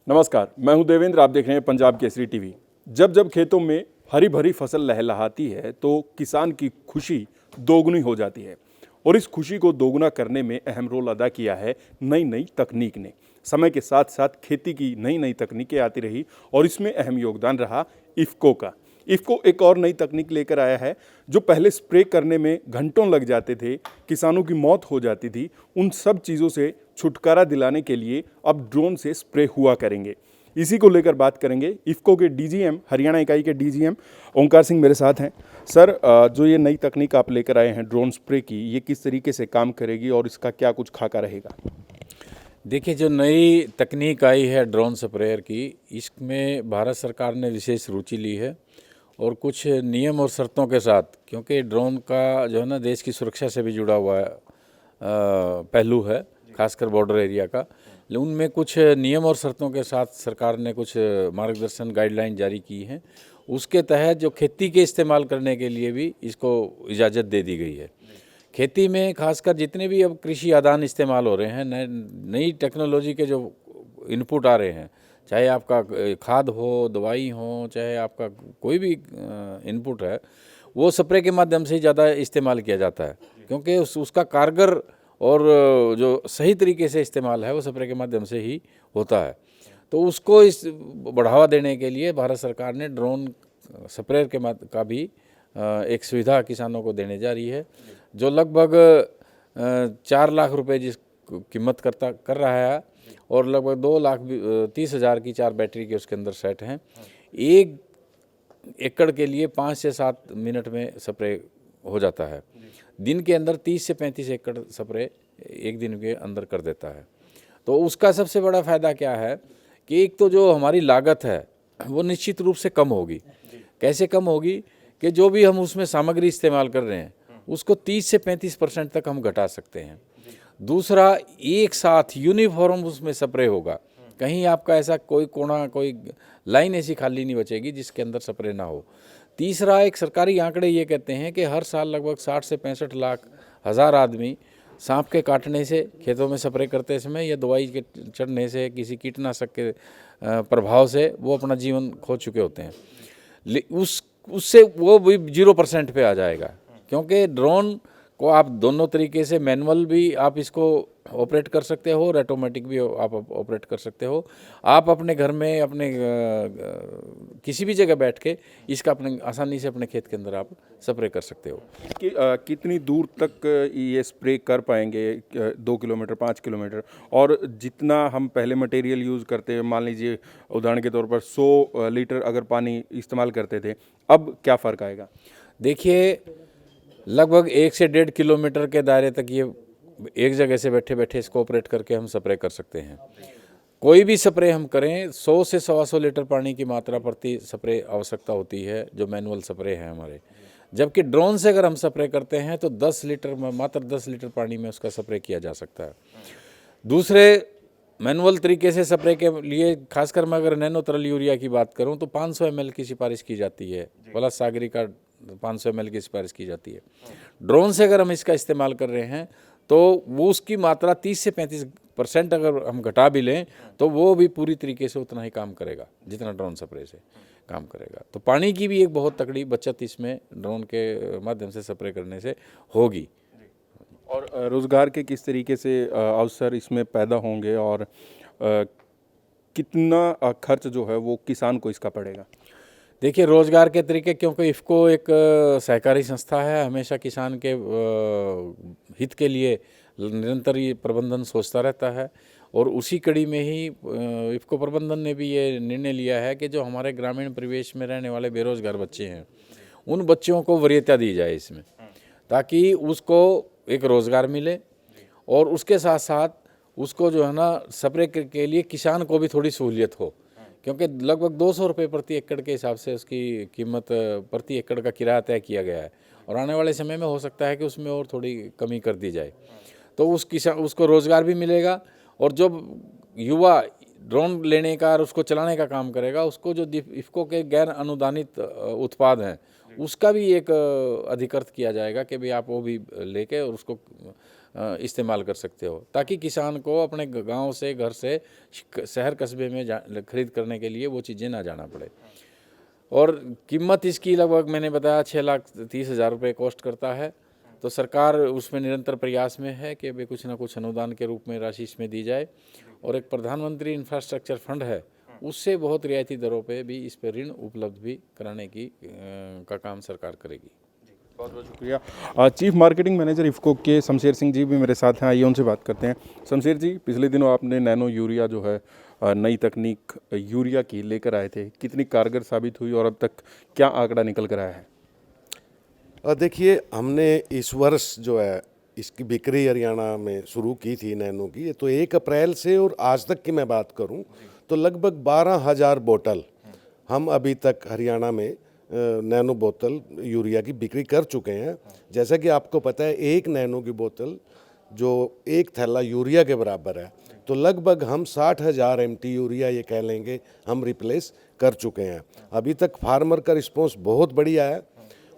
नमस्कार, मैं हूं देवेंद्र। आप देख रहे हैं पंजाब केसरी टीवी। जब जब खेतों में हरी भरी फसल लहलहाती है तो किसान की खुशी दोगुनी हो जाती है और इस खुशी को दोगुना करने में अहम रोल अदा किया है नई नई तकनीक ने। समय के साथ साथ खेती की नई नई तकनीकें आती रही और इसमें अहम योगदान रहा इफ़को का। इफ़को एक और नई तकनीक लेकर आया है जो पहले स्प्रे करने में घंटों लग जाते थे, किसानों की मौत हो जाती थी। उन सब चीज़ों से छुटकारा दिलाने के लिए अब ड्रोन से स्प्रे हुआ करेंगे। इसी को लेकर बात करेंगे। इफ़को के डीजीएम, हरियाणा इकाई के डीजीएम ओंकार सिंह मेरे साथ हैं। सर, जो ये नई तकनीक आप लेकर आए हैं ड्रोन स्प्रे की, ये किस तरीके से काम करेगी और इसका क्या कुछ खाका रहेगा? देखिए, जो नई तकनीक आई है ड्रोन स्प्रेयर की, इसमें भारत सरकार ने विशेष रुचि ली है और कुछ नियम और शर्तों के साथ, क्योंकि ड्रोन का जो है ना देश की सुरक्षा से भी जुड़ा हुआ पहलू है, खासकर बॉर्डर एरिया का। उनमें कुछ नियम और शर्तों के साथ सरकार ने कुछ मार्गदर्शन गाइडलाइन जारी की हैं। उसके तहत जो खेती के इस्तेमाल करने के लिए भी इसको इजाज़त दे दी गई है। खेती में खासकर जितने भी अब कृषि आदान इस्तेमाल हो रहे हैं, नई टेक्नोलॉजी के जो इनपुट आ रहे हैं, चाहे आपका खाद हो, दवाई हो, चाहे आपका कोई भी इनपुट है, वो स्प्रे के माध्यम से ही ज़्यादा इस्तेमाल किया जाता है, क्योंकि उसका कारगर और जो सही तरीके से इस्तेमाल है वो स्प्रे के माध्यम से ही होता है। तो उसको इस बढ़ावा देने के लिए भारत सरकार ने ड्रोन स्प्रेयर का भी एक सुविधा किसानों को देने जा रही है, जो लगभग 4 लाख रुपए जिस कीमत कर रहा है और लगभग 2,30,000 की 4 बैटरी के उसके अंदर सेट हैं। 1 एकड़ के लिए 5 से 7 मिनट में स्प्रे हो जाता है। दिन के अंदर 30 से 35 एकड़ स्प्रे एक दिन के अंदर कर देता है। तो उसका सबसे बड़ा फ़ायदा क्या है कि एक तो जो हमारी लागत है वो निश्चित रूप से कम होगी। कैसे कम होगी कि जो भी हम उसमें सामग्री इस्तेमाल कर रहे हैं उसको 30 से 35% तक हम घटा सकते हैं। दूसरा, एक साथ यूनिफॉर्म उसमें स्प्रे होगा, कहीं आपका ऐसा कोई कोना, कोई लाइन ऐसी खाली नहीं बचेगी जिसके अंदर स्प्रे ना हो। तीसरा, एक सरकारी आंकड़े ये कहते हैं कि हर साल लगभग 60 से 65 लाख हज़ार आदमी सांप के काटने से खेतों में स्प्रे करते समय या दवाई के चढ़ने से, किसी कीटनाशक के प्रभाव से वो अपना जीवन खो चुके होते हैं। उससे वो भी 0% पे आ जाएगा, क्योंकि ड्रोन को आप दोनों तरीके से, मैनुअल भी आप इसको ऑपरेट कर सकते हो और ऑटोमेटिक भी आप ऑपरेट कर सकते हो। आप अपने घर में, अपने किसी भी जगह बैठ के इसका अपने आसानी से अपने खेत के अंदर आप स्प्रे कर सकते हो। कितनी दूर तक ये स्प्रे कर पाएंगे? 2 किलोमीटर, 5 किलोमीटर? और जितना हम पहले मटेरियल यूज़ करते हैं, मान लीजिए उदाहरण के तौर पर 100 लीटर अगर पानी इस्तेमाल करते थे, अब क्या फ़र्क आएगा? देखिए, लगभग 1 से 1.5 किलोमीटर के दायरे तक ये एक जगह से बैठे बैठे इसको ऑपरेट करके हम स्प्रे कर सकते हैं। कोई भी स्प्रे हम करें, 100 से 125 लीटर पानी की मात्रा प्रति स्प्रे आवश्यकता होती है, जो मैनुअल स्प्रे है हमारे। जबकि ड्रोन से अगर हम स्प्रे करते हैं तो 10 लीटर, मात्र 10 लीटर पानी में उसका स्प्रे किया जा सकता है। दूसरे, मैनुअल तरीके से स्प्रे के लिए, खासकर मैं अगर नैनो तरल यूरिया की बात करूं तो 500 ml की सिफारिश की जाती है, प्लस सागरिका 500 ml की सिफारिश की जाती है। ड्रोन से अगर हम इसका इस्तेमाल कर रहे हैं तो वो उसकी मात्रा 30 से 35% अगर हम घटा भी लें तो वो भी पूरी तरीके से उतना ही काम करेगा जितना ड्रोन स्प्रे से काम करेगा। तो पानी की भी एक बहुत तगड़ी बचत इसमें ड्रोन के माध्यम से स्प्रे करने से होगी। और रोज़गार के किस तरीके से अवसर इसमें पैदा होंगे और कितना खर्च जो है वो किसान को इसका पड़ेगा? देखिए, रोज़गार के तरीके, क्योंकि इफ़को एक सहकारी संस्था है, हमेशा किसान के हित के लिए निरंतर ये प्रबंधन सोचता रहता है और उसी कड़ी में ही इफ़को प्रबंधन ने भी ये निर्णय लिया है कि जो हमारे ग्रामीण परिवेश में रहने वाले बेरोज़गार बच्चे हैं, उन बच्चों को वरीयता दी जाए इसमें, ताकि उसको एक रोज़गार मिले और उसके साथ साथ उसको जो है ना स्प्रे के लिए किसान को भी थोड़ी सहूलियत हो, क्योंकि लगभग 200 रुपये प्रति एकड़ के हिसाब से उसकी कीमत प्रति एकड़ का किराया तय किया गया है और आने वाले समय में हो सकता है कि उसमें और थोड़ी कमी कर दी जाए। तो उसको रोज़गार भी मिलेगा और जो युवा ड्रोन लेने का और उसको चलाने का काम करेगा, उसको जो इफ़को के गैर अनुदानित उत्पाद हैं उसका भी एक अधिकृत किया जाएगा कि भाई आप वो भी लेके और उसको इस्तेमाल कर सकते हो, ताकि किसान को अपने गांव से, घर से शहर कस्बे में खरीद करने के लिए वो चीज़ें ना जाना पड़े। और कीमत इसकी लगभग मैंने बताया 6,30,000 रुपये कॉस्ट करता है। तो सरकार उसमें निरंतर प्रयास में है कि भाई कुछ ना कुछ अनुदान के रूप में राशि इसमें दी जाए, और एक प्रधानमंत्री इंफ्रास्ट्रक्चर फंड है, उससे बहुत रियायती दरों पे भी इस पर ऋण उपलब्ध भी कराने की का काम सरकार करेगी। बहुत बहुत शुक्रिया। चीफ मार्केटिंग मैनेजर इफ़को के शमशेर सिंह जी भी मेरे साथ हैं, आइए उनसे बात करते हैं। शमशेर जी, पिछले दिनों आपने नैनो यूरिया जो है नई तकनीक यूरिया की लेकर आए थे, कितनी कारगर साबित हुई और अब तक क्या आंकड़ा निकल कर आया है? देखिए, हमने इस वर्ष जो है इसकी बिक्री हरियाणा में शुरू की थी नैनो की, तो 1 अप्रैल से और आज तक की मैं बात करूं तो लगभग 12,000 बोतल हम अभी तक हरियाणा में नैनो बोतल यूरिया की बिक्री कर चुके हैं। जैसा कि आपको पता है, एक नैनो की बोतल जो एक थैला यूरिया के बराबर है, तो लगभग हम 60,000 MT यूरिया ये कह लेंगे हम रिप्लेस कर चुके हैं। अभी तक फार्मर का रिस्पॉन्स बहुत बढ़िया है।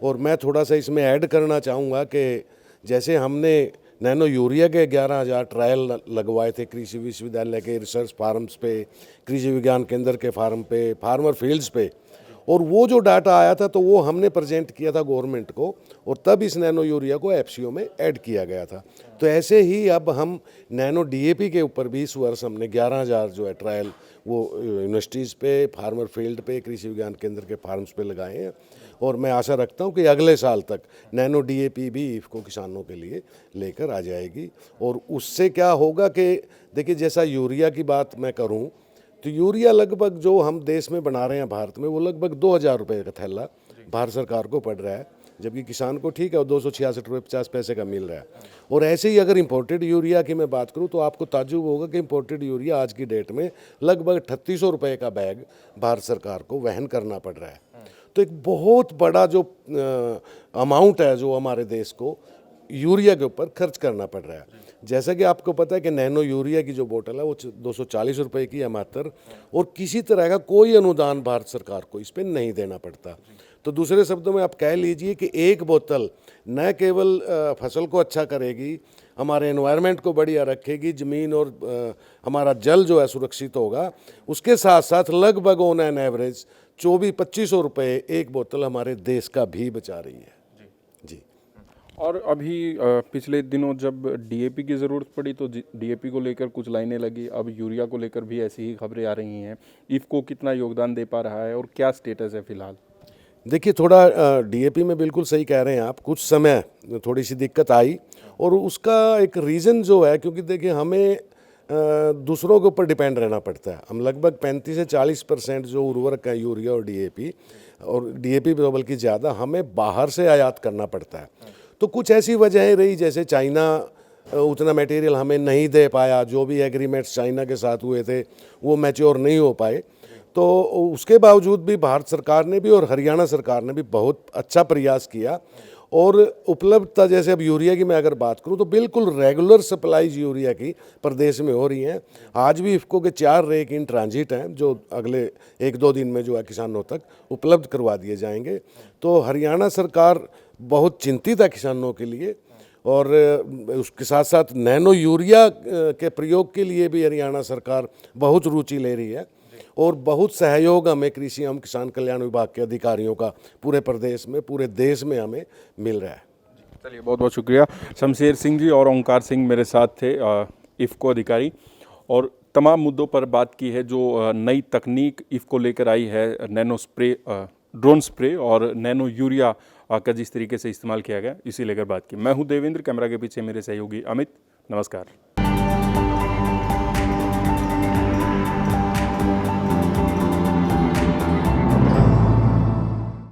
और मैं थोड़ा सा इसमें ऐड करना चाहूँगा कि जैसे हमने नैनो यूरिया के 11,000 ट्रायल लगवाए थे कृषि विश्वविद्यालय के रिसर्च फार्म्स पे, कृषि विज्ञान केंद्र के फार्म पे, फार्मर फील्ड्स पे, और वो जो डाटा आया था तो वो हमने प्रेजेंट किया था गवर्नमेंट को, और तब इस नैनो यूरिया को FCO में ऐड किया गया था। तो ऐसे ही अब हम नैनो DAP के ऊपर भी इस वर्ष हमने 11,000 जो है ट्रायल वो यूनिवर्सिटीज़ पे, फार्मर फील्ड पे, कृषि विज्ञान केंद्र के फार्म्स पे लगाए हैं। और मैं आशा रखता हूं कि अगले साल तक नैनो DAP भी इफ़को किसानों के लिए लेकर आ जाएगी। और उससे क्या होगा कि देखिए, जैसा यूरिया की बात मैं करूं तो यूरिया लगभग जो हम देश में बना रहे हैं भारत में, वो लगभग 2,000 रुपये का थैला भारत सरकार को पड़ रहा है, जबकि किसान को ठीक है वो 266 रुपये 50 पैसे का मिल रहा है। और ऐसे ही अगर इंपोर्टेड यूरिया की मैं बात करूं तो आपको ताज्जुब होगा कि इंपोर्टेड यूरिया आज की डेट में लगभग 3,800 रुपये का बैग भारत सरकार को वहन करना पड़ रहा है। तो एक बहुत बड़ा जो अमाउंट है जो हमारे देश को यूरिया के ऊपर खर्च करना पड़ रहा है। जैसा कि आपको पता है कि नैनो यूरिया की जो बोतल है वो 240 रुपये की है मात्र, और किसी तरह का कोई अनुदान भारत सरकार को इस पर नहीं देना पड़ता। तो दूसरे शब्दों में आप कह लीजिए कि एक बोतल न केवल फसल को अच्छा करेगी, हमारे एनवायरनमेंट को बढ़िया रखेगी, ज़मीन और हमारा जल जो है सुरक्षित होगा, उसके साथ साथ लगभग ऑन एन एवरेज 24-25 रुपये एक बोतल हमारे देश का भी बचा रही है। जी। और अभी पिछले दिनों जब DAP की ज़रूरत पड़ी तो DAP को लेकर कुछ लाइनें लगी, अब यूरिया को लेकर भी ऐसी ही खबरें आ रही हैं। इफ़को कितना योगदान दे पा रहा है और क्या स्टेटस है फिलहाल? देखिए, थोड़ा DAP में बिल्कुल सही कह रहे हैं आप, कुछ समय थोड़ी सी दिक्कत आई, और उसका एक रीज़न जो है, क्योंकि देखिए हमें दूसरों के ऊपर डिपेंड रहना पड़ता है। हम लगभग 35 से 40% जो उर्वरक है यूरिया और DAP तो बल्कि ज़्यादा हमें बाहर से आयात करना पड़ता है। तो कुछ ऐसी वजहें रही, जैसे चाइना उतना मटेरियल हमें नहीं दे पाया, जो भी एग्रीमेंट्स चाइना के साथ हुए थे वो मैच्योर नहीं हो पाए। तो उसके बावजूद भी भारत सरकार ने भी और हरियाणा सरकार ने भी बहुत अच्छा प्रयास किया, और उपलब्धता, जैसे अब यूरिया की मैं अगर बात करूं तो बिल्कुल रेगुलर सप्लाईज यूरिया की प्रदेश में हो रही हैं। आज भी इफ़को के 4 रेक इन ट्रांजिट हैं जो अगले 1-2 दिन में जो है किसानों तक उपलब्ध करवा दिए जाएंगे। तो हरियाणा सरकार बहुत चिंतित है किसानों के लिए, और उसके साथ साथ नैनो यूरिया के प्रयोग के लिए भी हरियाणा सरकार बहुत रुचि ले रही है, और बहुत सहयोग हमें कृषि एवं किसान कल्याण विभाग के अधिकारियों का पूरे प्रदेश में, पूरे देश में हमें मिल रहा है। चलिए, बहुत बहुत शुक्रिया। शमशेर सिंह जी और ओंकार सिंह मेरे साथ थे, इफ़को अधिकारी, और तमाम मुद्दों पर बात की है जो नई तकनीक इफ़को लेकर आई है, नैनो स्प्रे, ड्रोन स्प्रे और नैनो यूरिया का जिस तरीके से इस्तेमाल किया गया, इसी लेकर बात की। मैं हूं देवेंद्र, कैमरा के पीछे मेरे सहयोगी अमित। नमस्कार।